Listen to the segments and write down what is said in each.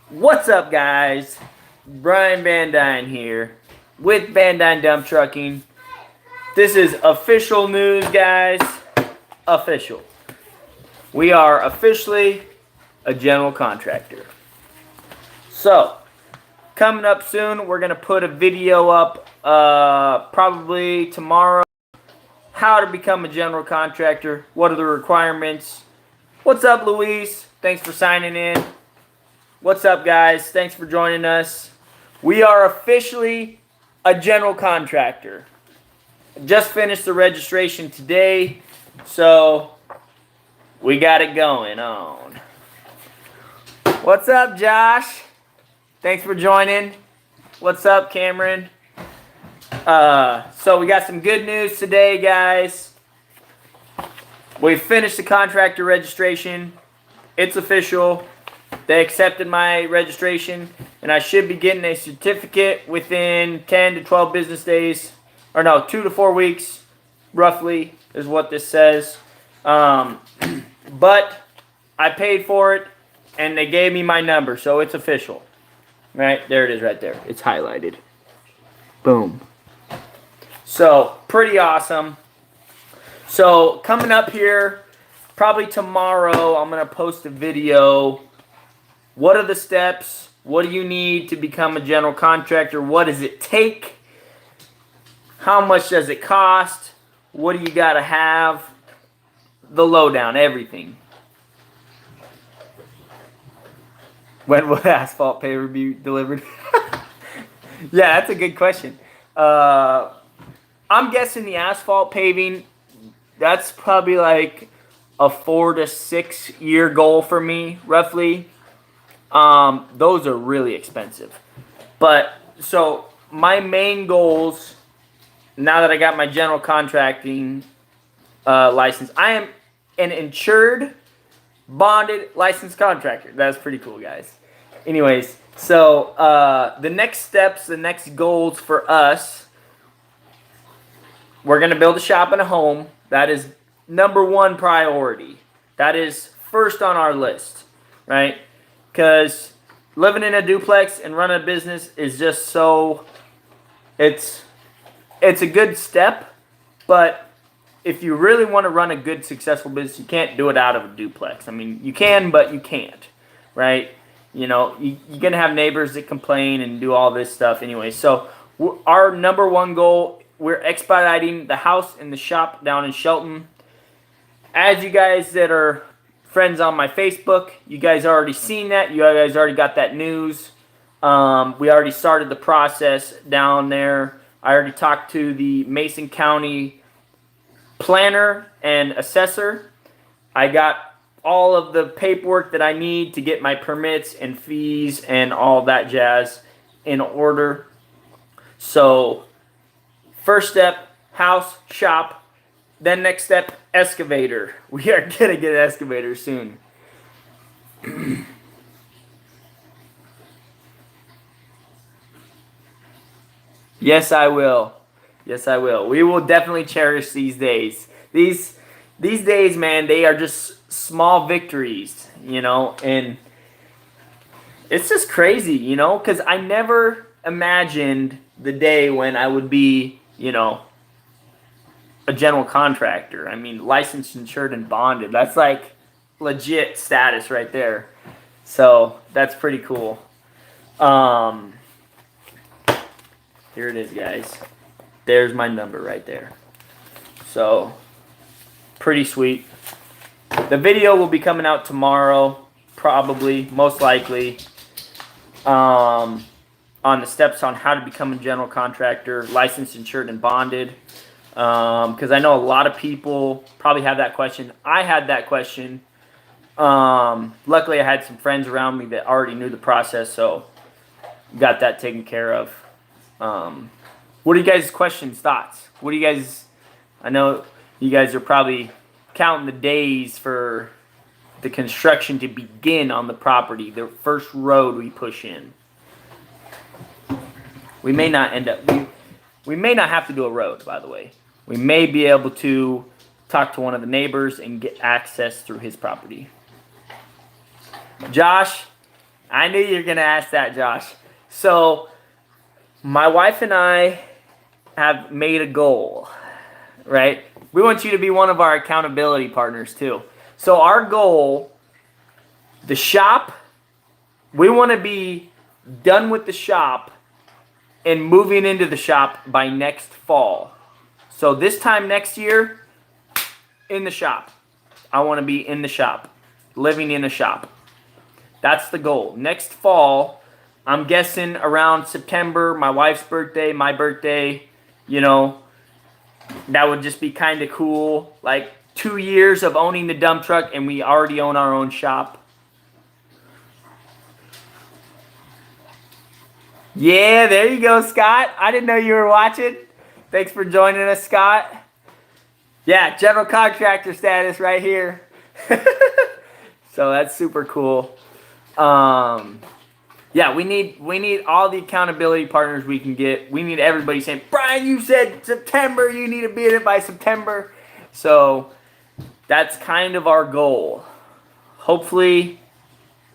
What's up, guys? Brian VANDUYN here with VANDUYN Dump Trucking. This is official news, guys. Official. We are officially a general contractor. So, coming up soon, we're going to put a video up probably tomorrow. How to become a general contractor. What are the requirements? What's up, Luis? Thanks for signing in. What's up, guys? Thanks for joining us. We are officially a general contractor. Just finished the registration today, so we got it going on. What's up, Josh? Thanks for joining. What's up, Cameron? So we got some good news today, guys. We finished the contractor registration. It's official. They accepted my registration, and I should be getting a certificate within 10 to 12 business days. Or no, 2 to 4 weeks, roughly, is what this says. But I paid for it, and they gave me my number, so it's official. Right? There it is right there. It's highlighted. Boom. So, pretty awesome. So, coming up here, probably tomorrow, I'm going to post a video. What are the steps? What do you need to become a general contractor? What does it take? How much does it cost? What do you got to have? The lowdown, everything. When will the asphalt paver be delivered? Yeah, that's a good question. I'm guessing the asphalt paving, that's probably like a 4 to 6 year goal for me, roughly. Those are really expensive. But, so, my main goals, now that I got my general contracting license, I am an insured, bonded, licensed contractor. That's pretty cool, guys. Anyways, so, the next steps, the next goals for us, we're going to build a shop and a home. That is #1 priority. That is first on our list, right? Because living in a duplex and running a business is just so, it's a good step, but if you really want to run a good, successful business, you can't do it out of a duplex. I mean, you can, but you can't, right? You know, you're going to have neighbors that complain and do all this stuff anyway. So our #1 goal, we're expediting the house and the shop down in Shelton. As you guys that are friends on my Facebook, you guys already seen that. You guys already got that news. We already started the process down there. I already talked to the Mason County planner and assessor. I got all of the paperwork that I need to get my permits and fees and all that jazz in order. So, first step, house, shop. Then next step, excavator. We are going to get an excavator soon. Yes, I will. Yes, I will. We will definitely cherish these days. These days, man, they are just small victories, you know, and it's just crazy, you know, because I never imagined the day when I would be, you know, a general contractor. I mean, licensed, insured, and bonded. That's like legit status right there. So that's pretty cool. Here it is, guys. There's my number right there. So pretty sweet. The video will be coming out tomorrow, probably, most likely, on the steps on how to become a general contractor, licensed, insured, and bonded. Because I know a lot of people probably have that question. I had that question. Luckily, I had some friends around me that already knew the process, so got that taken care of. What are you guys' questions, thoughts? What do you guys? I know you guys are probably counting the days for the construction to begin on the property. The first road we push in. We may not end up. We may not have to do a road, by the way. We may be able to talk to one of the neighbors and get access through his property. Josh, I knew you were going to ask that, Josh. So, my wife and I have made a goal, right? We want you to be one of our accountability partners, too. So, our goal, the shop, we want to be done with the shop and moving into the shop by next fall. So, this time next year, in the shop. I want to be in the shop, living in a shop. That's the goal. Next fall, I'm guessing around September, my wife's birthday, my birthday, you know, that would just be kind of cool. Like 2 years of owning the dump truck and we already own our own shop. Yeah, there you go, Scott. I didn't know you were watching. Thanks for joining us, Scott. Yeah, general contractor status right here. So that's super cool. Yeah, we need all the accountability partners we can get. We need everybody saying, Brian, you said September. You need to be in it by September. So that's kind of our goal. Hopefully,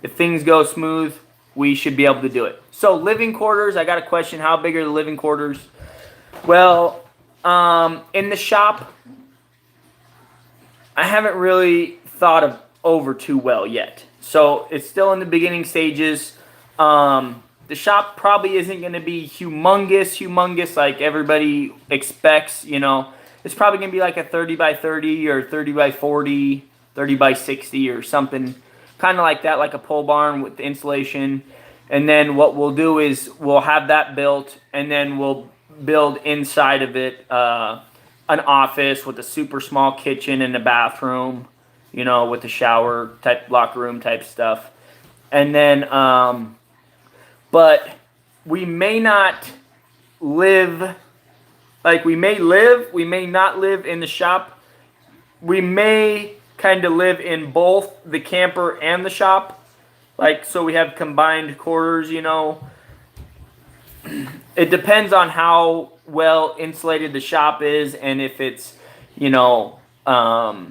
if things go smooth, we should be able to do it. So living quarters, I got a question. How big are the living quarters? Well, in the shop, I haven't really thought of over too well yet. So it's still in the beginning stages. The shop probably isn't going to be humongous like everybody expects, you know. It's probably going to be like a 30 by 30 or 30 by 40, 30 by 60 or something kind of like that, like a pole barn with the insulation. And then what we'll do is we'll have that built, and then we'll build inside of it an office with a super small kitchen and a bathroom, you know, with a shower type, locker room type stuff. And then, but we may not live, like we may not live in the shop. We may kind of live in both the camper and the shop. Like, so we have combined quarters, you know. It depends on how well insulated the shop is and if it's, you know, I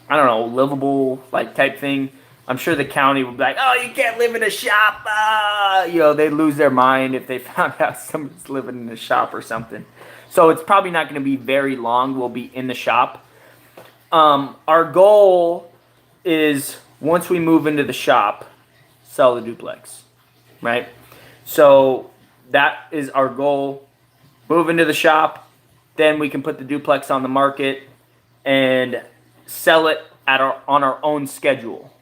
don't know, livable like type thing. I'm sure the county will be like, oh, you can't live in a shop. You know, they'd lose their mind if they found out somebody's living in a shop or something. So it's probably not going to be very long. We'll be in the shop. Our goal is once we move into the shop, sell the duplex, right? So that is our goal. Move into the shop, then we can put the duplex on the market and sell it on our own schedule.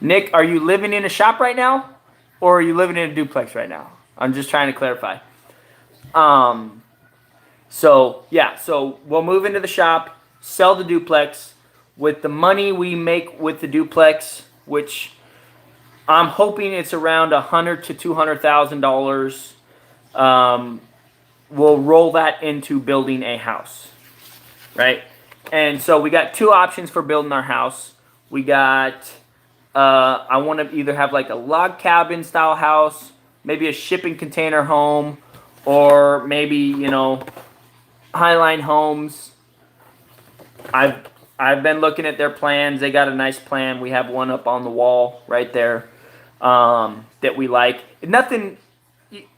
Nick, are you living in a shop right now, or are you living in a duplex right now? I'm just trying to clarify. So yeah, so we'll move into the shop, sell the duplex. With the money we make with the duplex, which I'm hoping it's around $100,000 to $200,000. We'll roll that into building a house, right? And so we got two options for building our house. We got, I want to either have like a log cabin style house, maybe a shipping container home, or maybe, you know, Highline Homes. I've been looking at their plans. They got a nice plan. We have one up on the wall right there that we like. Nothing.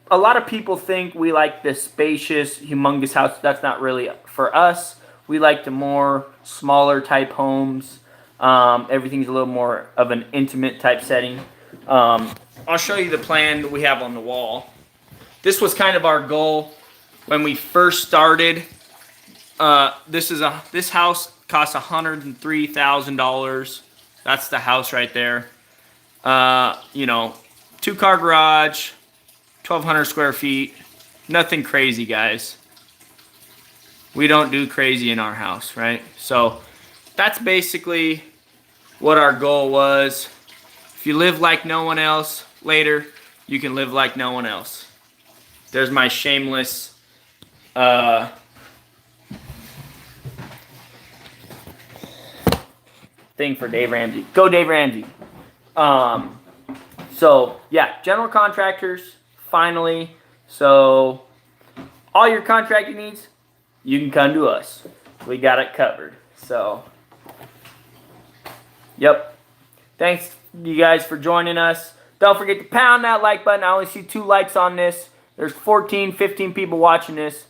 A lot of people think we like the spacious, humongous house. That's not really for us. We like the more smaller type homes. Everything's a little more of an intimate type setting. I'll show you the plan that we have on the wall. This was kind of our goal when we first started. This house cost $103,000. That's the house right there. You know, 2-car garage, 1,200 square feet. Nothing crazy, guys. We don't do crazy in our house, right? So that's basically what our goal was. If you live like no one else later, you can live like no one else. There's my shameless thing for Dave Ramsey. Go Dave Ramsey. So yeah, general contractors, finally. So all your contracting needs, you can come to us. We got it covered. So Yep. Thanks, you guys, for joining us. Don't forget to pound that like button. I only see 2 likes on this. There's 14, 15 people watching this.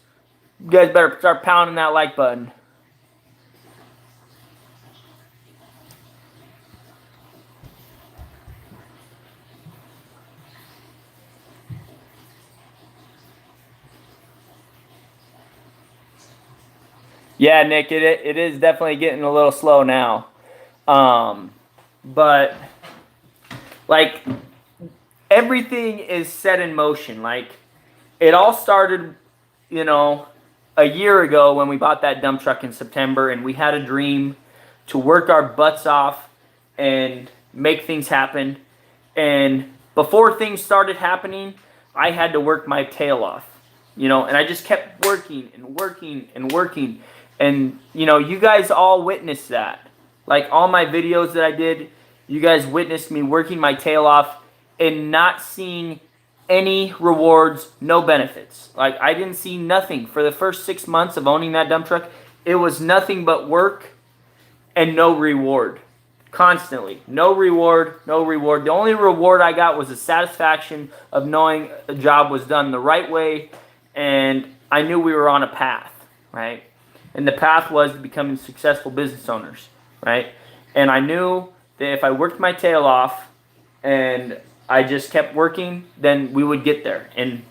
You guys better start pounding that like button. Yeah, Nick, it is definitely getting a little slow now. But, like, everything is set in motion. Like, it all started, you know, a year ago when we bought that dump truck in September, and we had a dream to work our butts off and make things happen. And before things started happening, I had to work my tail off, you know, and I just kept working and working and working. And, you know, you guys all witnessed that. Like, all my videos that I did, you guys witnessed me working my tail off and not seeing any rewards, no benefits. Like, I didn't see nothing. For the first 6 months of owning that dump truck, it was nothing but work and no reward. Constantly. No reward, no reward. The only reward I got was the satisfaction of knowing a job was done the right way, and I knew we were on a path, right? And the path was to becoming successful business owners, right? And I knew that if I worked my tail off and I just kept working, then we would get there. And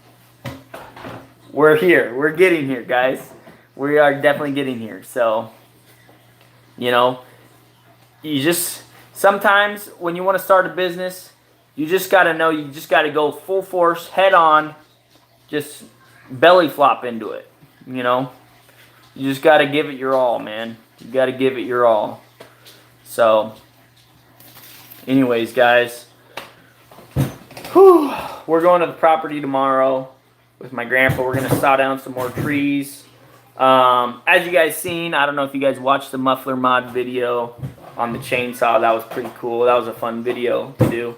we're here. We're getting here, guys. We are definitely getting here. So, you know, you just, sometimes when you want to start a business, you just got to know, you just got to go full force, head on, just belly flop into it, you know? You just got to give it your all, man. You got to give it your all. So, anyways, guys, we're going to the property tomorrow with my grandpa. We're going to saw down some more trees. As you guys seen, I don't know if you guys watched the muffler mod video on the chainsaw. That was pretty cool. That was a fun video to do.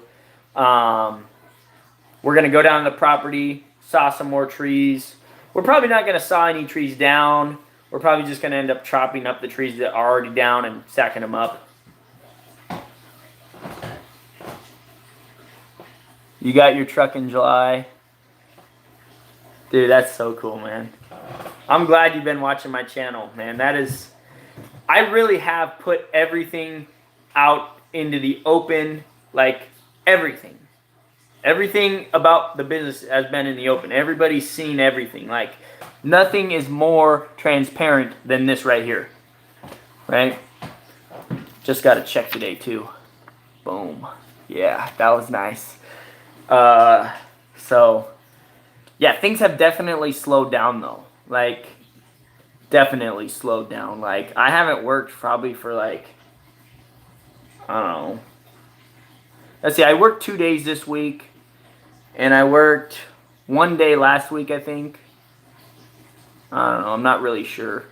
We're going to go down to the property, saw some more trees. We're probably not going to saw any trees down. We're probably just going to end up chopping up the trees that are already down and stacking them up. You got your truck in July. Dude, that's so cool, man. I'm glad you've been watching my channel, man. That is, I really have put everything out into the open, like everything. Everything about the business has been in the open. Everybody's seen everything. Like, nothing is more transparent than this right here. Right? Just got a check today, too. Boom. Yeah, that was nice. So, yeah, things have definitely slowed down, though. Like, definitely slowed down. Like, I haven't worked probably for, like, I don't know. Let's see, I worked 2 days this week. And I worked 1 day last week, I think. I don't know. I'm not really sure.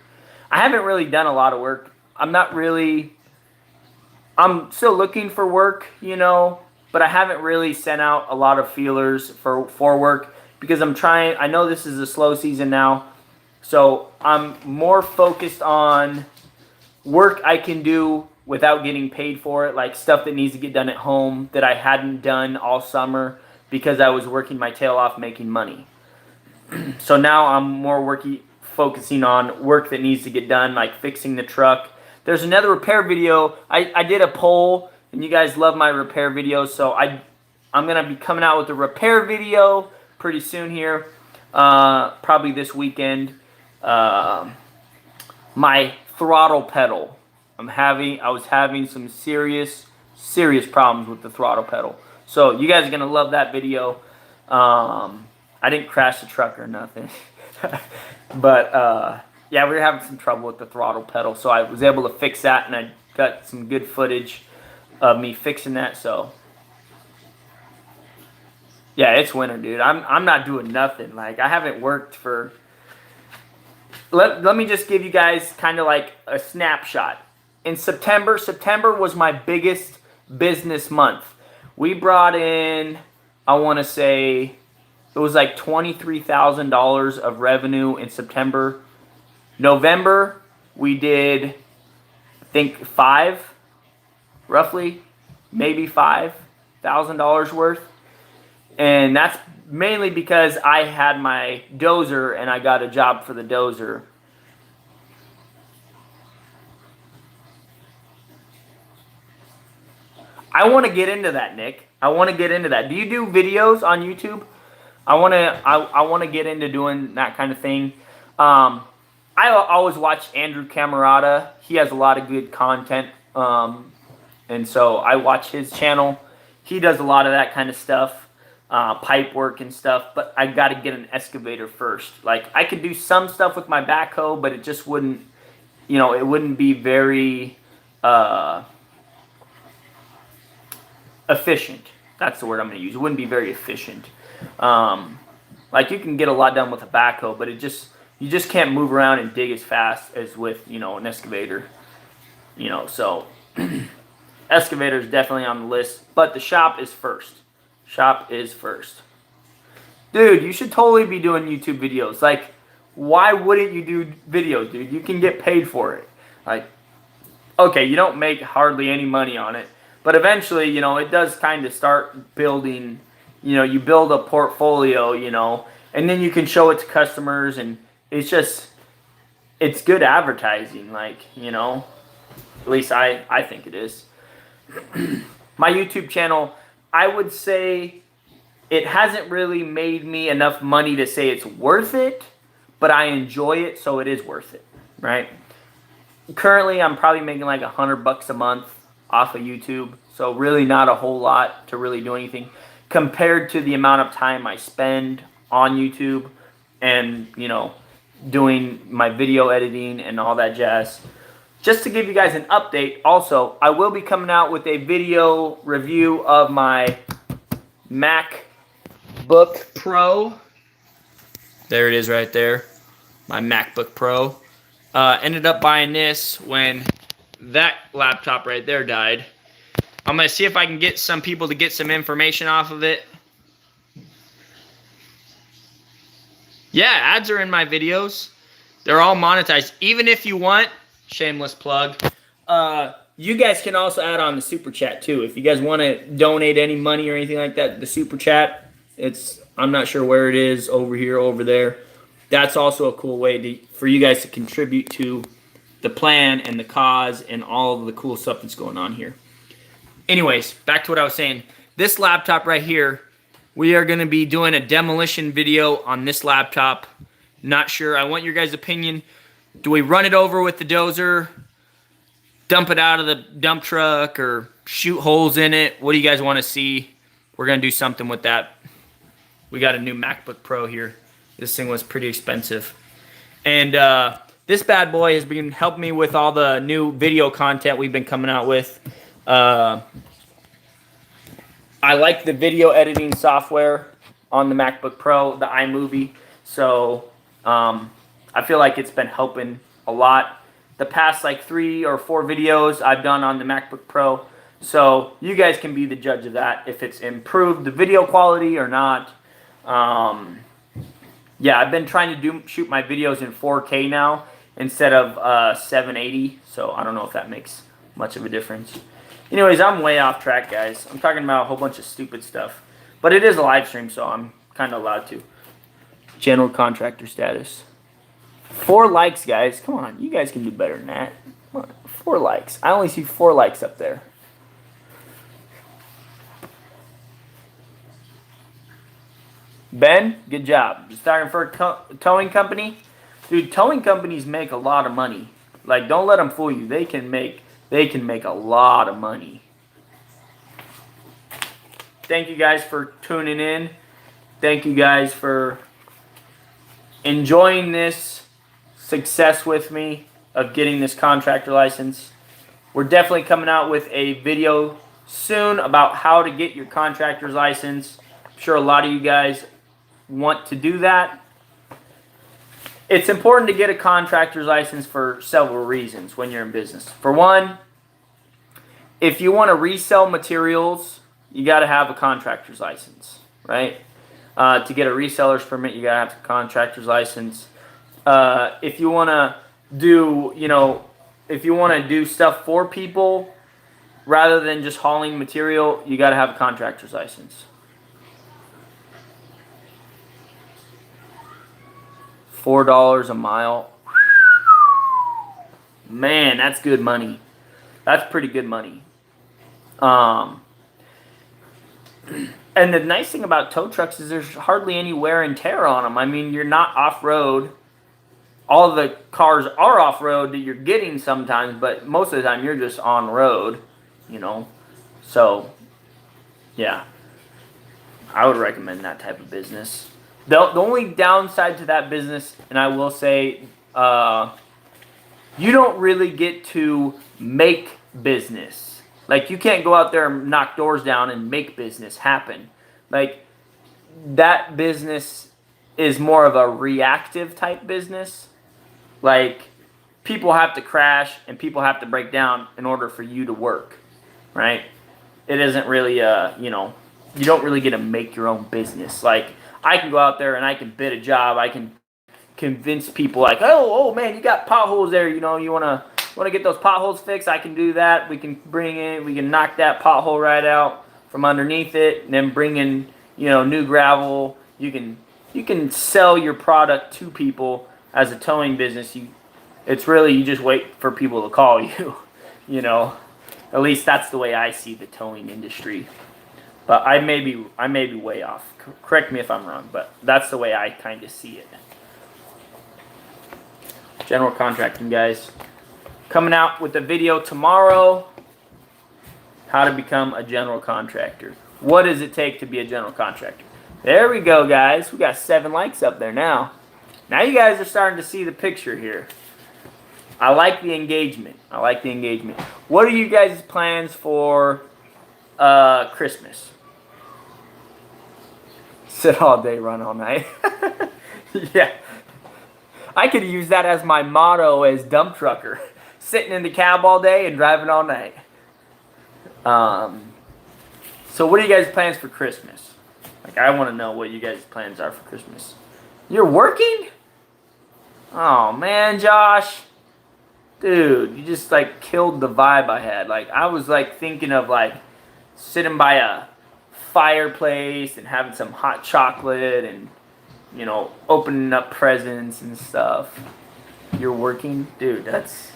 I haven't really done a lot of work. I'm still looking for work, you know. But I haven't really sent out a lot of feelers for work. Because I'm trying. I know this is a slow season now. So I'm more focused on work I can do without getting paid for it. Like stuff that needs to get done at home that I hadn't done all summer. Because I was working my tail off making money. So now I'm more focusing on work that needs to get done, like fixing the truck. There's another repair video. I did a poll, and you guys love my repair videos, so I'm going to be coming out with a repair video pretty soon here, probably this weekend. My throttle pedal. I was having some serious problems with the throttle pedal. So you guys are going to love that video. I didn't crash the truck or nothing. But, yeah, we were having some trouble with the throttle pedal. So I was able to fix that, and I got some good footage of me fixing that. So, yeah, it's winter, dude. I'm not doing nothing. Like, I haven't worked for... Let me just give you guys kind of like a snapshot. In September was my biggest business month. We brought in, I want to say, it was like $23,000 of revenue in September. November, we did, I think, 5. roughly, maybe $5,000 worth. And that's mainly because I had my dozer and I got a job for the dozer. I want to get into that, Nick. I want to get into that. Do you do videos on YouTube? I want to get into doing that kind of thing. I always watch Andrew Camarada. He has a lot of good content. And so I watch his channel. He does a lot of that kind of stuff, pipe work and stuff. But I got to get an excavator first. Like, I could do some stuff with my backhoe, but it just wouldn't, it wouldn't be very efficient. That's the word I'm going to use. It wouldn't be very efficient. Like, you can get a lot done with a backhoe, but you just can't move around and dig as fast as with, an excavator. So excavator is definitely on the list, but the shop is first. Shop is first. Dude, you should totally be doing YouTube videos. Like, why wouldn't you do videos, dude? You can get paid for it. Like, okay, you don't make hardly any money on it, but eventually, it does kind of start building, you build a portfolio, and then you can show it to customers, and it's good advertising, like, at least I think it is. My YouTube channel, I would say it hasn't really made me enough money to say it's worth it, but I enjoy it, so it is worth it, right? Currently, I'm probably making like $100 a month off of YouTube, so really not a whole lot to really do anything compared to the amount of time I spend on YouTube and, doing my video editing and all that jazz. Just to give you guys an update, also, I will be coming out with a video review of my MacBook Pro. There it is right there, my MacBook Pro. Ended up buying this when that laptop right there died. I'm going to see if I can get some people to get some information off of it. Yeah, ads are in my videos. They're all monetized. Even if you want, shameless plug, you guys can also add on the super chat too. If you guys want to donate any money or anything like that, the super chat, I'm not sure where it is, over here, over there. That's also a cool way for you guys to contribute to the plan and the cause and all of the cool stuff that's going on here. Anyways, back to what I was saying. This laptop right here, we are going to be doing a demolition video on this laptop. Not sure. I want your guys' opinion. Do we run it over with the dozer, dump it out of the dump truck, or shoot holes in it? What do you guys want to see? We're going to do something with that. We got a new MacBook Pro here. This thing was pretty expensive. And this bad boy has been helping me with all the new video content we've been coming out with. I like the video editing software on the MacBook Pro, the iMovie. So I feel like it's been helping a lot. The past like 3 or 4 videos I've done on the MacBook Pro. So you guys can be the judge of that, if it's improved the video quality or not. Yeah, I've been trying to shoot my videos in 4K now instead of 780. So I don't know if that makes much of a difference. Anyways, I'm way off track, guys. I'm talking about a whole bunch of stupid stuff. But it is a live stream, so I'm kind of allowed to. General contractor status. 4 likes, guys. Come on, you guys can do better than that. Come on, 4 likes. I only see 4 likes up there. Ben, good job. Starting for a towing company? Dude, towing companies make a lot of money. Like, don't let them fool you. They can make a lot of money. Thank you guys for tuning in. Thank you guys for enjoying this success with me of getting this contractor license. We're definitely coming out with a video soon about how to get your contractor's license. I'm sure a lot of you guys want to do that. It's important to get a contractor's license for several reasons when you're in business. For one, if you want to resell materials, you got to have a contractor's license, right? To get a reseller's permit, you got to have a contractor's license. If you want to do, if you want to do stuff for people, rather than just hauling material, you got to have a contractor's license. $4 a mile. Man, that's good money. That's pretty good money. And the nice thing about tow trucks is there's hardly any wear and tear on them. I mean, you're not off-road. All the cars are off-road that you're getting sometimes, but most of the time you're just on-road, you know. So, yeah. I would recommend that type of business. The only downside to that business, and I will say, you don't really get to make business. Like, you can't go out there and knock doors down and make business happen. Like, that business is more of a reactive type business. Like, people have to crash and people have to break down in order for you to work, right? It isn't really, you know, you don't really get to make your own business. Like, I can go out there and I can bid a job. I can convince people like, oh man, you got potholes there. You know, you wanna get those potholes fixed? I can do that. We can knock that pothole right out from underneath it, and then bring in, you know, new gravel. You can sell your product to people as a towing business. It's really, you just wait for people to call you. You know, at least that's the way I see the towing industry. But I may be way off. Correct me if I'm wrong, but that's the way I kind of see it. General contracting, guys. Coming out with a video tomorrow. How to become a general contractor. What does it take to be a general contractor? There we go, guys. We got 7 likes up there now. Now you guys are starting to see the picture here. I like the engagement. What are you guys' plans for Christmas? Sit all day, run all night. Yeah. I could use that as my motto as dump trucker. Sitting in the cab all day and driving all night. So what are you guys' plans for Christmas? Like, I want to know what you guys' plans are for Christmas. You're working? Oh, man, Josh. Dude, you just, like, killed the vibe I had. Like, I was, like, thinking of, like, sitting by a fireplace and having some hot chocolate and, you know, opening up presents and stuff. You're working? Dude, that's...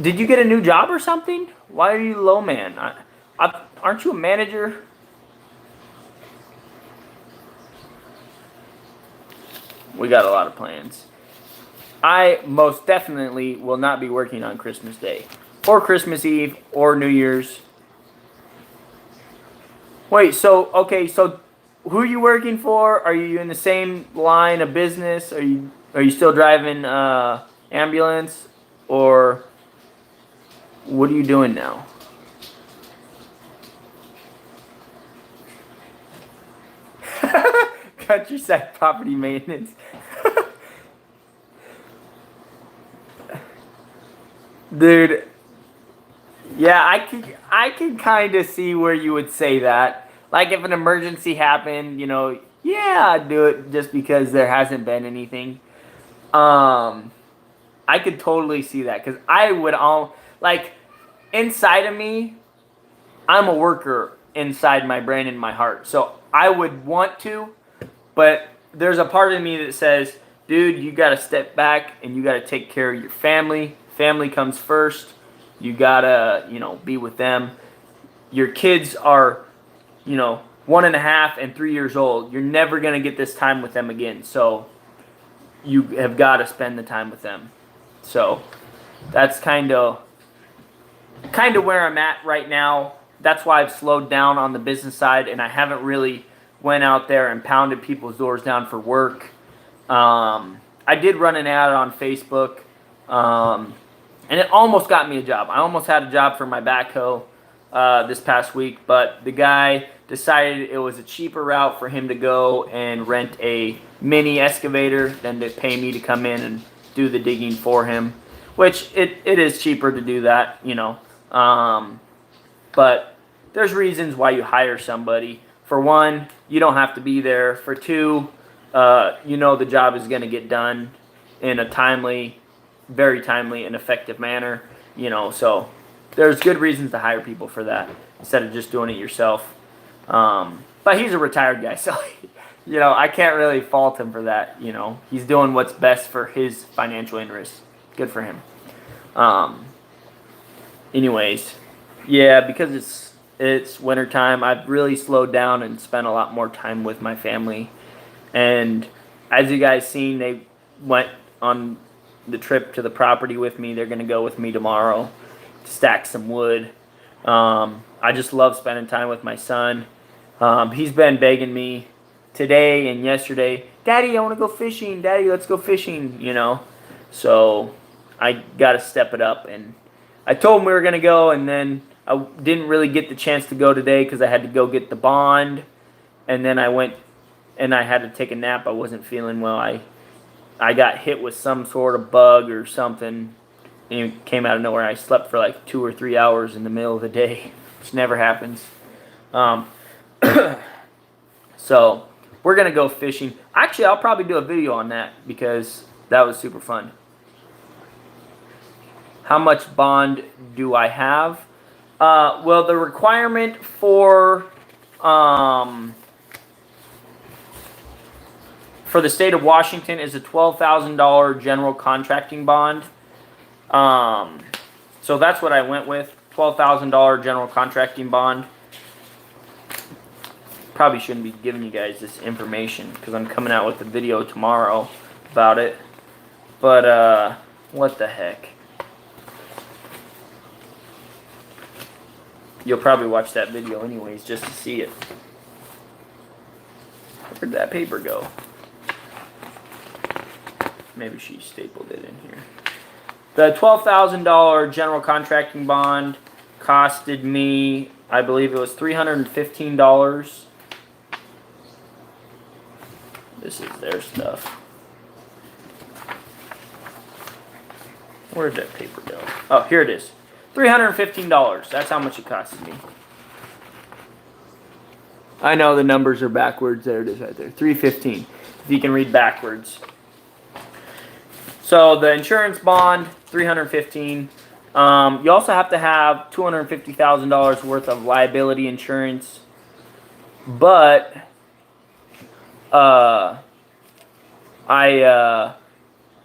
Did you get a new job or something? Why are you low, man? Aren't you a manager? We got a lot of plans. I most definitely will not be working on Christmas Day. Or Christmas Eve. Or New Year's. Wait, so, okay, so who are you working for? Are you in the same line of business? Are you still driving ambulance? Or what are you doing now? Countryside property maintenance. Dude, yeah, I can kind of see where you would say that. Like, if an emergency happened, you know, yeah, I'd do it just because there hasn't been anything. I could totally see that, because I would like, inside of me, I'm a worker inside my brain and my heart. So I would want to, but there's a part of me that says, dude, you got to step back and you got to take care of your family. Family comes first. You got to, you know, be with them. Your kids are, you know, 1.5 and 3 years old. You're never going to get this time with them again. So you have got to spend the time with them. So that's kind of where I'm at right now. That's why I've slowed down on the business side, and I haven't really went out there and pounded people's doors down for work. I did run an ad on Facebook, and it almost got me a job. I almost had a job for my backhoe this past week, but the guy decided it was a cheaper route for him to go and rent a mini excavator than to pay me to come in and do the digging for him, which it is cheaper to do that, you know. But there's reasons why you hire somebody. For one, you don't have to be there. For two, you know the job is going to get done in a timely, very timely and effective manner. So there's good reasons to hire people for that instead of just doing it yourself. But he's a retired guy, so I can't really fault him for that. He's doing what's best for his financial interests. Good for him. Anyways, yeah, because it's wintertime, I've really slowed down and spent a lot more time with my family. And as you guys seen, they went on the trip to the property with me. They're going to go with me tomorrow to stack some wood. I just love spending time with my son. He's been begging me today and yesterday, Daddy, I want to go fishing. Daddy, let's go fishing, So I got to step it up. And I told him we were going to go, and then I didn't really get the chance to go today because I had to go get the bond. And then I went and I had to take a nap. I wasn't feeling well. I got hit with some sort of bug or something. And it came out of nowhere. I slept for like 2 or 3 hours in the middle of the day, which never happens. So we're going to go fishing. Actually, I'll probably do a video on that because that was super fun. How much bond do I have? Well, the requirement for the state of Washington is a $12,000 general contracting bond. So that's what I went with, $12,000 general contracting bond. Probably shouldn't be giving you guys this information because I'm coming out with a video tomorrow about it. But, what the heck? You'll probably watch that video anyways just to see it. Where'd that paper go? Maybe she stapled it in here. The $12,000 general contracting bond costed me, I believe it was $315. This is their stuff. Where'd that paper go? Oh, here it is. $315. That's how much it costed me. I know the numbers are backwards. There it is right there. $315. If you can read backwards. So the insurance bond, $315. You also have to have $250,000 worth of liability insurance. But I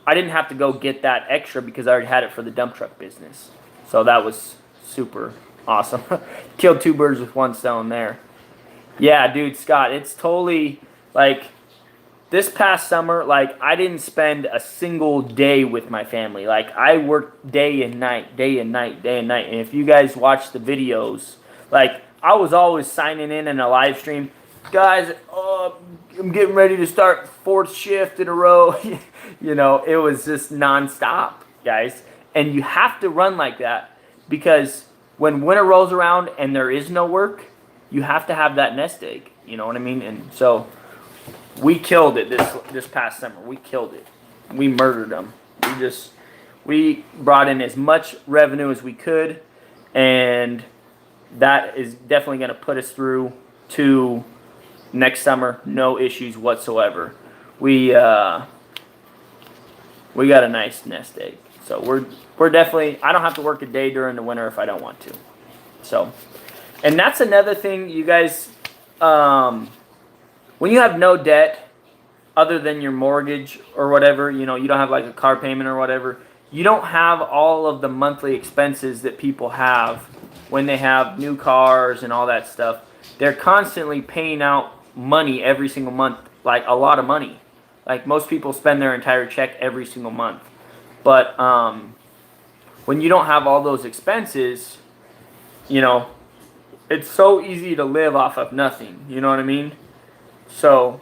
didn't have to go get that extra because I already had it for the dump truck business. So that was super awesome. Killed 2 birds with 1 stone there. Yeah, dude, Scott, it's totally like this past summer, like I didn't spend a single day with my family. Like I worked day and night, day and night, day and night. And if you guys watch the videos, like I was always signing in a live stream. Guys, I'm getting ready to start 4th shift in a row. It was just nonstop, guys. And you have to run like that because when winter rolls around and there is no work, you have to have that nest egg. You know what I mean? And so we killed it this past summer. We killed it. We murdered them. We brought in as much revenue as we could, and that is definitely going to put us through to next summer. No issues whatsoever. We got a nice nest egg. So we're definitely, I don't have to work a day during the winter if I don't want to. So, and that's another thing, you guys, when you have no debt other than your mortgage or whatever, you don't have like a car payment or whatever, you don't have all of the monthly expenses that people have when they have new cars and all that stuff. They're constantly paying out money every single month, like a lot of money. Like most people spend their entire check every single month. But when you don't have all those expenses, it's so easy to live off of nothing. You know what I mean? So,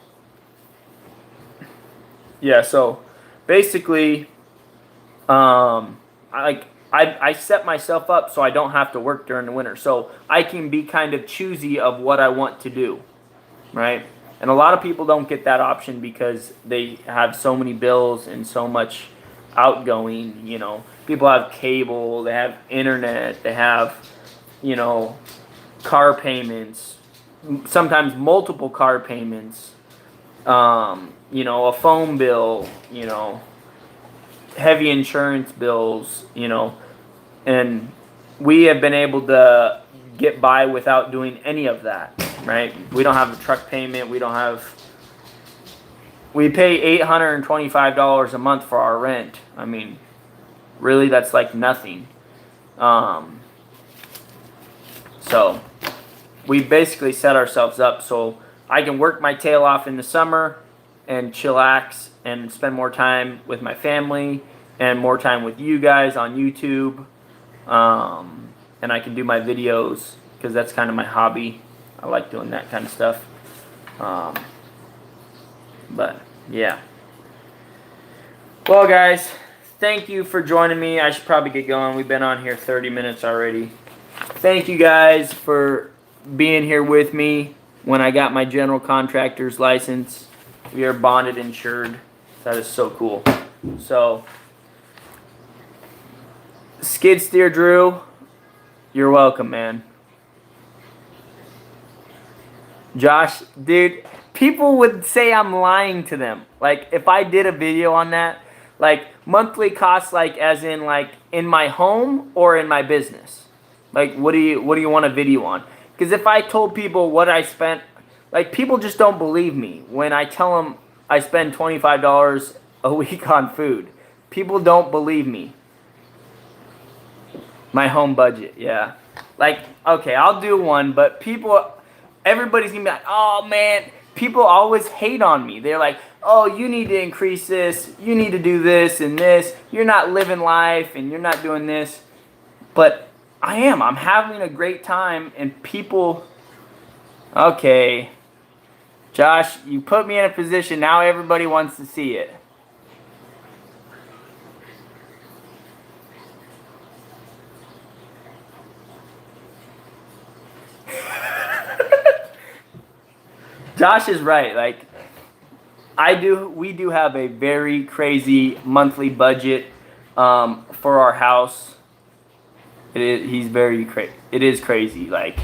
yeah. So, basically, I set myself up so I don't have to work during the winter. So I can be kind of choosy of what I want to do, right? And a lot of people don't get that option because they have so many bills and so much outgoing. People have cable, they have internet, they have, car payments, sometimes multiple car payments, a phone bill, heavy insurance bills, And we have been able to get by without doing any of that, right? We don't have a truck payment. We pay $825 a month for our rent. I mean, really, that's like nothing. So we basically set ourselves up so I can work my tail off in the summer and chillax and spend more time with my family and more time with you guys on YouTube. And I can do my videos because that's kind of my hobby. I like doing that kind of stuff. But yeah. Well, guys, thank you for joining me. I should probably get going. We've been on here 30 minutes already. Thank you guys for being here with me when I got my general contractor's license. We are bonded insured. That is so cool. So, Skid Steer Drew, you're welcome, man. Josh, dude, people would say I'm lying to them. Like, if I did a video on that, like, monthly costs, like, as in, like, in my home or in my business. Like, what do you want a video on? Because if I told people what I spent, like, people just don't believe me when I tell them I spend $25 a week on food. People don't believe me. My home budget, yeah. Like, okay, I'll do one, but everybody's gonna be like, oh man, people always hate on me. They're like, oh, you need to increase this, you need to do this and this, you're not living life and you're not doing this. But I'm having a great time, and people, okay, Josh, you put me in a position, now everybody wants to see it. Josh is right. Like, we do have a very crazy monthly budget for our house. It is crazy. Like,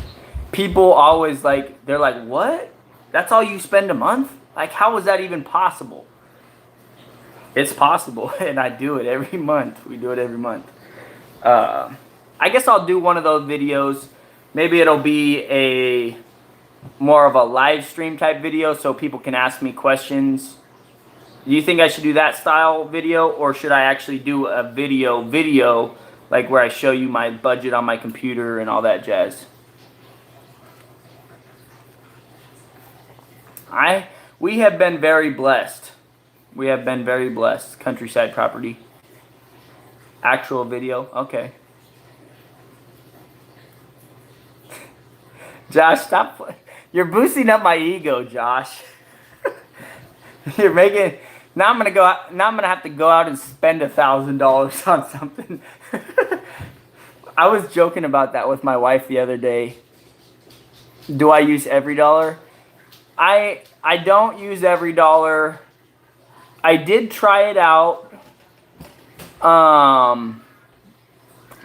people always they're like, what? That's all you spend a month? Like, how is that even possible? It's possible, and I do it every month. We do it every month. I guess I'll do one of those videos. Maybe it'll be more of a live stream type video so people can ask me questions. Do you think I should do that style video, or should I actually do a video like where I show you my budget on my computer and all that jazz? We have been very blessed. We have been very blessed. Countryside property. Actual video. Okay. Josh, stop. You're boosting up my ego, Josh. You're making. Now I'm gonna have to go out and spend $1,000 on something. I was joking about that with my wife the other day. Do I use every dollar? I don't use every dollar. I did try it out.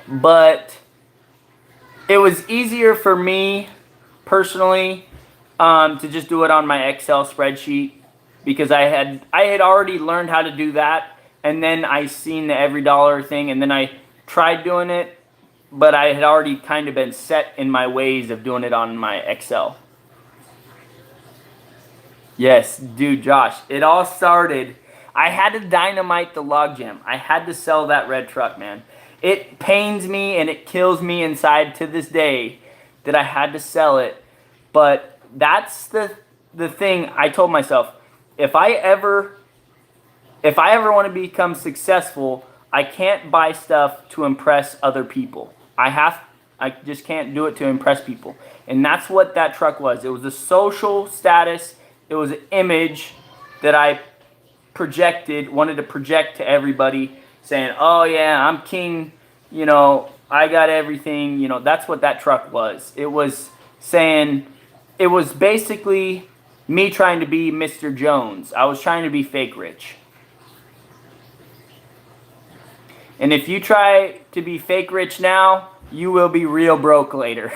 But it was easier for me personally to just do it on my Excel spreadsheet, because I had already learned how to do that, and then I seen the every dollar thing, and then I tried doing it, but I had already kind of been set in my ways of doing it on my Excel. Yes, dude, Josh, it all started. I had to dynamite the logjam. I had to sell that red truck, man. It pains me and it kills me inside to this day that I had to sell it. But that's the thing I told myself. If I ever want to become successful, I can't buy stuff to impress other people. I just can't do it to impress people. And that's what that truck was. It was a social status. It was an image that I wanted to project to everybody, saying, oh yeah, I'm king, I got everything, that's what that truck was. It was basically me trying to be Mr. Jones. I was trying to be fake rich. And if you try to be fake rich now, you will be real broke later.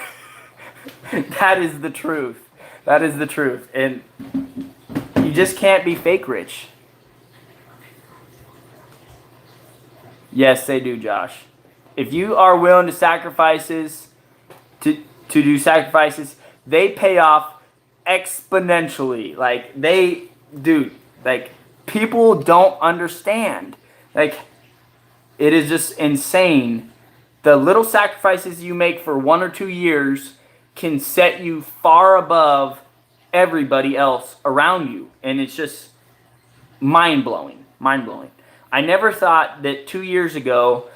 That is the truth. That is the truth. And you just can't be fake rich. Yes, they do, Josh. if you are willing to sacrifices, to do sacrifices, they pay off exponentially. Like dude, like people don't understand. Like it is just insane. The little sacrifices you make for 1 or 2 years can set you far above everybody else around you. And it's just mind-blowing. Mind-blowing. I never thought that 2 years ago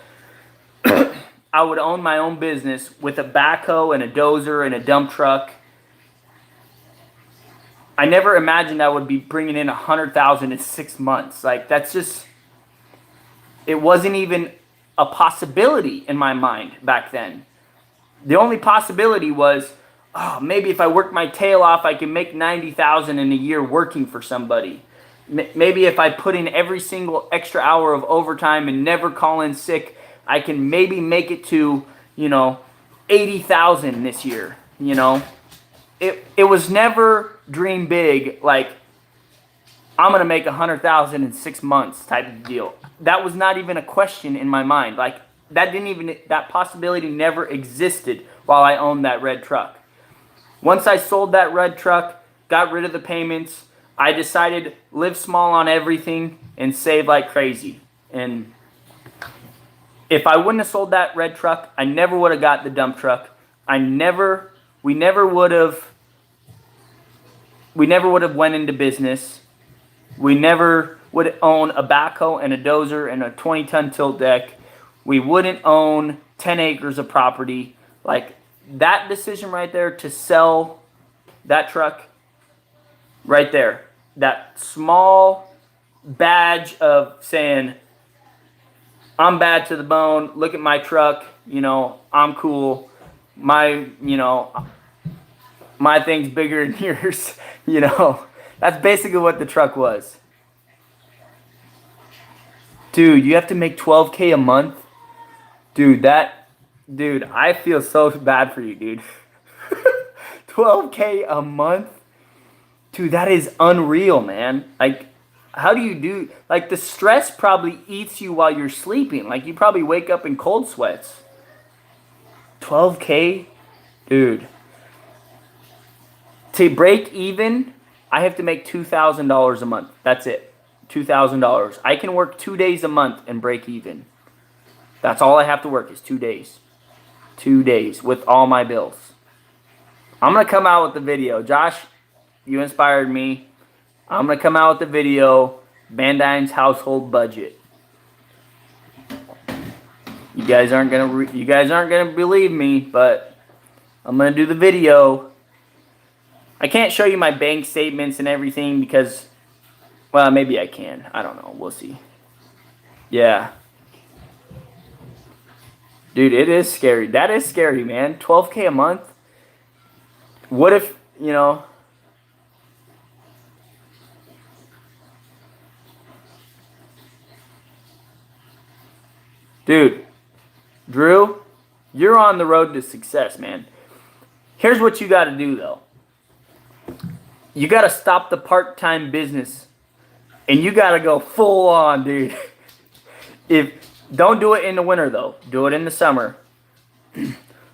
I would own my own business with a backhoe and a dozer and a dump truck. I never imagined I would be bringing in $100,000 in 6 months. Like, that's just, it wasn't even a possibility in my mind back then. The only possibility was, oh, maybe if I work my tail off, I can make $90,000 in a year working for somebody. Maybe if I put in every single extra hour of overtime and never call in sick, I can maybe make it to, $80,000 this year, It was never dream big, like, I'm going to make $100,000 in 6 months type of deal. That was not even a question in my mind. Like, that possibility never existed while I owned that red truck. Once I sold that red truck, got rid of the payments, I decided live small on everything and save like crazy. And if I wouldn't have sold that red truck, I never would have got the dump truck. We never would have went into business. We never would own a backhoe and a dozer and a 20-ton tilt deck. We wouldn't own 10 acres of property. Like, that decision right there to sell that truck right there, that small badge of saying, I'm bad to the bone, look at my truck, I'm cool, my thing's bigger than yours, That's basically what the truck was. Dude, you have to make $12K a month? Dude, I feel so bad for you, dude. $12K a month? Dude, that is unreal, man. Like, how do you do, like, the stress probably eats you while you're sleeping. Like, you probably wake up in cold sweats. 12K? Dude. To break even, I have to make $2,000 a month. That's it. $2,000. I can work 2 days a month and break even. That's all I have to work is 2 days. 2 days with all my bills. I'm going to come out with the video. Josh, you inspired me. I'm going to come out with the video, VANDUYN's household budget. You guys aren't going to believe me, but I'm going to do the video. I can't show you my bank statements and everything because, well, maybe I can. I don't know. We'll see. Yeah. Dude, it is scary. That is scary, man. 12K a month. What if, Dude, Drew, you're on the road to success, man. Here's what you got to do, though. You got to stop the part-time business, and you got to go full on, dude. Don't do it in the winter, though. Do it in the summer.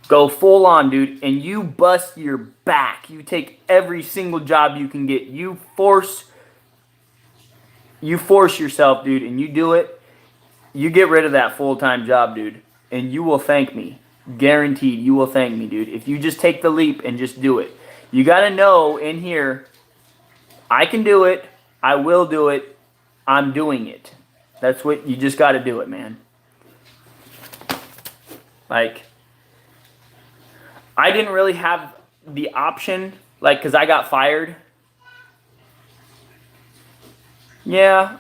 Go full on, dude, and you bust your back. You take every single job you can get. You force yourself, dude, and you do it. You get rid of that full-time job, dude, and you will thank me. Guaranteed, you will thank me, dude. If you just take the leap and just do it. You got to know in here, I can do it. I will do it. I'm doing it. That's what, you just got to do it, man. Like, I didn't really have the option, like, because I got fired. Yeah,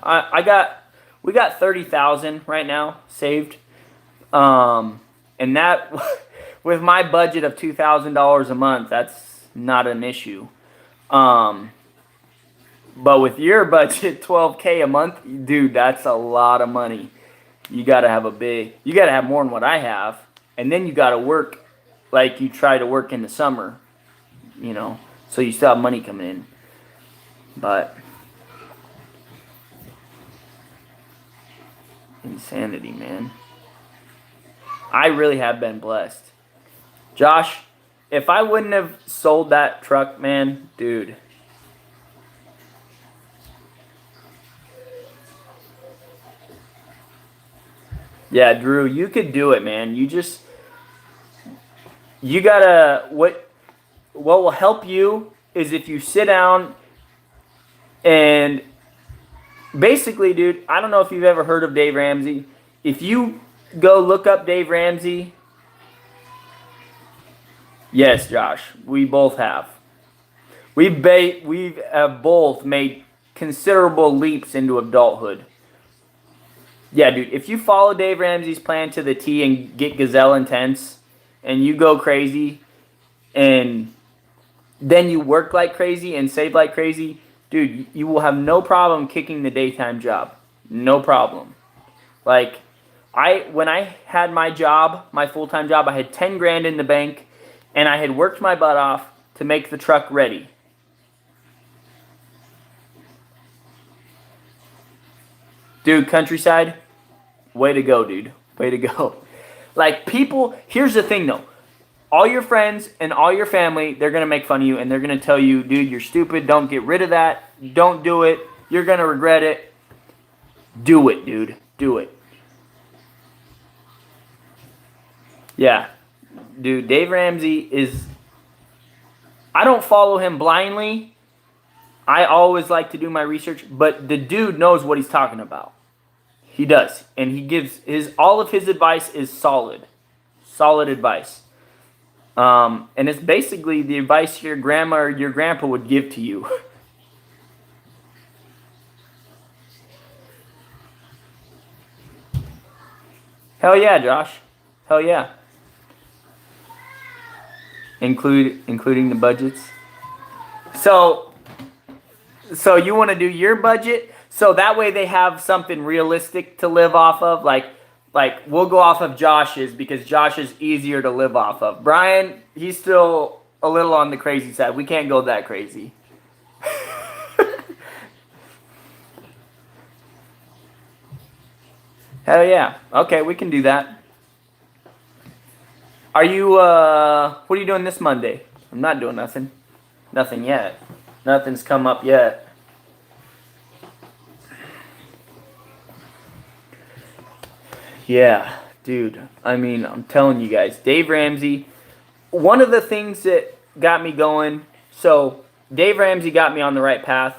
we got $30,000 right now saved. And that, with my budget of $2,000 a month, that's not an issue. But with your budget, $12K a month, dude, that's a lot of money. You gotta have more than what I have. And then you gotta work like you try to work in the summer, so you still have money coming in. But insanity, man. I really have been blessed. Josh, if I wouldn't have sold that truck, man, dude. Yeah, Drew, you could do it, man. You gotta, what will help you is if you sit down and basically, dude, I don't know if you've ever heard of Dave Ramsey. If you go look up Dave Ramsey, yes, Josh, we both have. We've both made considerable leaps into adulthood. Yeah, dude, if you follow Dave Ramsey's plan to the T and get gazelle intense and you go crazy and then you work like crazy and save like crazy, dude, you will have no problem kicking the daytime job. No problem. Like, when I had my job, my full-time job, I had 10 grand in the bank and I had worked my butt off to make the truck ready. Dude, Countryside, way to go, dude. Way to go. Like, people, here's the thing, though. All your friends and all your family, they're going to make fun of you, and they're going to tell you, dude, you're stupid. Don't get rid of that. Don't do it. You're going to regret it. Do it, dude. Do it. Yeah. Dude, Dave Ramsey is... I don't follow him blindly. I always like to do my research, but the dude knows what he's talking about. He does. And he gives all of his advice is solid. Solid advice. And it's basically the advice your grandma or your grandpa would give to you. Hell yeah, Josh. Hell yeah. Including the budgets. So you want to do your budget so that way they have something realistic to live off of. Like we'll go off of Josh's because Josh is easier to live off of. Brian, he's still a little on the crazy side. We can't go that crazy. Hell yeah. Okay, we can do that. Are you, what are you doing this Monday? I'm not doing nothing. Nothing yet. Nothing's come up yet. Yeah, dude. I mean, I'm telling you guys, Dave Ramsey, one of the things that got me going, so Dave Ramsey got me on the right path.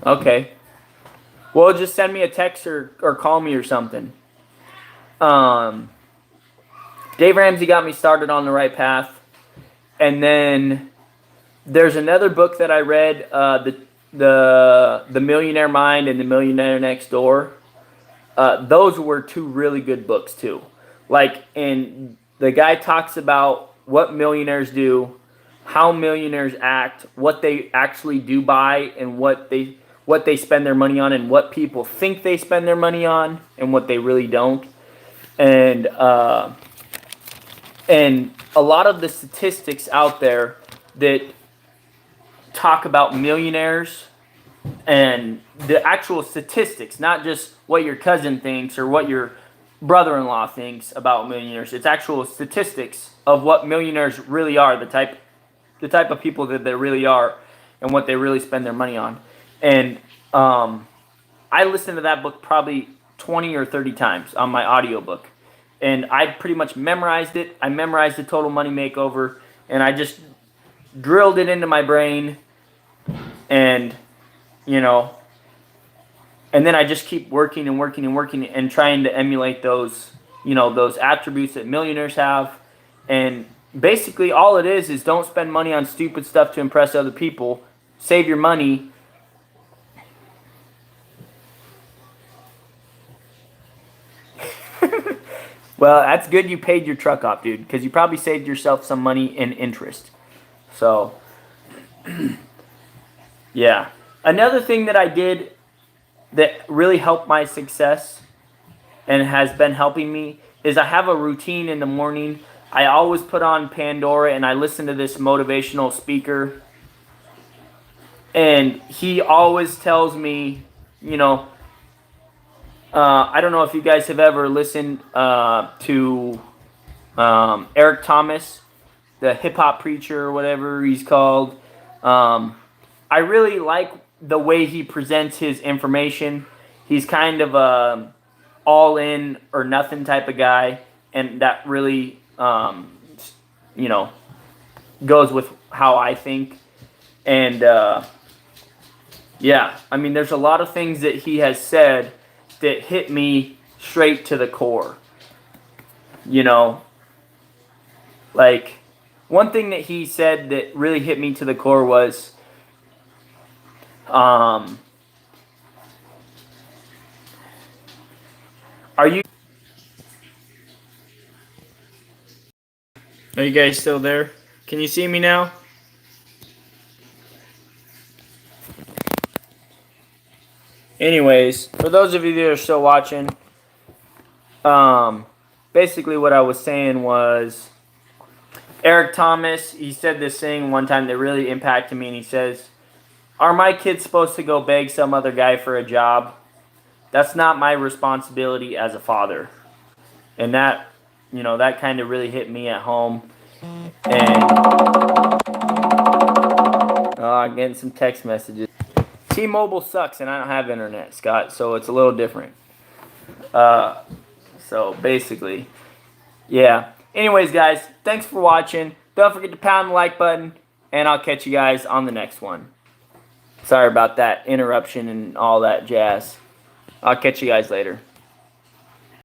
Okay. Well, just send me a text or call me or something. Dave Ramsey got me started on the right path. And then there's another book that I read, the Millionaire Mind and the Millionaire Next Door. Those were two really good books too. Like, and the guy talks about what millionaires do, how millionaires act, what they actually do buy, and what they spend their money on, and what people think they spend their money on, and what they really don't. And a lot of the statistics out there that talk about millionaires and the actual statistics, not just what your cousin thinks or what your brother-in-law thinks about millionaires. It's actual statistics of what millionaires really are, the type of people that they really are, and what they really spend their money on. And I listened to that book probably 20 or 30 times on my audiobook. And I pretty much memorized it. I memorized the Total Money Makeover, and I just drilled it into my brain. And, and then I just keep working and working and working and trying to emulate those, those attributes that millionaires have. And basically all it is don't spend money on stupid stuff to impress other people. Save your money. Well, that's good you paid your truck off, dude, because you probably saved yourself some money in interest. So, yeah. Another thing that I did that really helped my success and has been helping me is I have a routine in the morning. I always put on Pandora and I listen to this motivational speaker. And he always tells me, I don't know if you guys have ever listened to Eric Thomas, the hip hop preacher or whatever he's called. I really like the way he presents his information. He's kind of a all in or nothing type of guy, and that really, you know, goes with how I think. And yeah, I mean, there's a lot of things that he has said that hit me straight to the core. You know, like one thing that he said that really hit me to the core was, are you guys still there? Can you see me now? Anyways, for those of you that are still watching, basically what I was saying was Eric Thomas, he said this thing one time that really impacted me, and he says, "Are my kids supposed to go beg some other guy for a job? That's not my responsibility as a father." And that, you know, that kind of really hit me at home. And I'm getting some text messages. T-Mobile sucks, and I don't have internet, Scott, so it's a little different. So basically, yeah. Anyways, guys, thanks for watching. Don't forget to pound the like button, and I'll catch you guys on the next one. Sorry about that interruption and all that jazz. I'll catch you guys later.